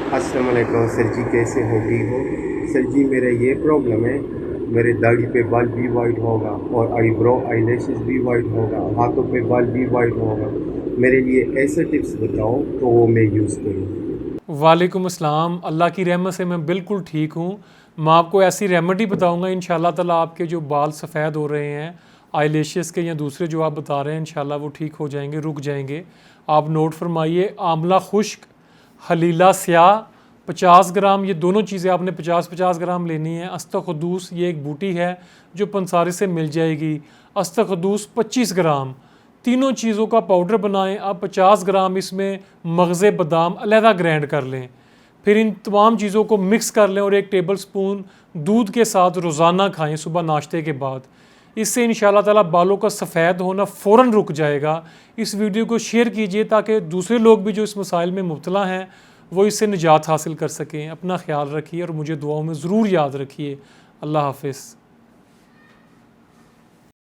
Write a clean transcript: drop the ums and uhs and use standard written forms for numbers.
अस्सलाम वालेकुम सर जी, कैसे हो? ठीक हो? सर जी, मेरा ये प्रॉब्लम है, मेरे दाढ़ी पे बाल भी वाइट होगा और आईब्रो आईलैशेस भी वाइट होगा, हाथों पे बाल भी वाइट होगा। मेरे लिए ऐसे टिप्स बताओ तो वो मैं यूज़ करूँ। वालेकुम अस्सलाम। अल्लाह की रहमत से मैं बिल्कुल ठीक हूँ। मैं आपको ऐसी रेमेडी बताऊँगा इंशाल्लाह ताला, आपके जो बाल सफ़ेद हो रहे हैं आईलैशेस के या दूसरे जो आप बता रहे हैं, इंशाल्लाह वो ठीक हो जाएंगे, रुक जाएंगे। आप नोट फरमाइए, आंवला खुश्क, हलीला स्याह 50 ग्राम, ये दोनों चीज़ें आपने 50-50 ग्राम लेनी है। अस्तखदूस, ये एक बूटी है जो पंसारी से मिल जाएगी, अस्तखदूस 25 ग्राम। तीनों चीज़ों का पाउडर बनाएं। आप 50 ग्राम इसमें मगज़े बादाम अलहदा ग्राइंड कर लें। फिर इन तमाम चीज़ों को मिक्स कर लें और 1 टेबल स्पून दूध के साथ रोज़ाना खाएं सुबह नाश्ते के बाद। इससे इंशाल्लाह ताला बालों का सफ़ेद होना फ़ौरन रुक जाएगा। इस वीडियो को शेयर कीजिए ताकि दूसरे लोग भी जो इस मसाइल में मुब्तला हैं वो इससे निजात हासिल कर सकें। अपना ख्याल रखिए और मुझे दुआओं में ज़रूर याद रखिए। अल्लाह हाफ़िज़।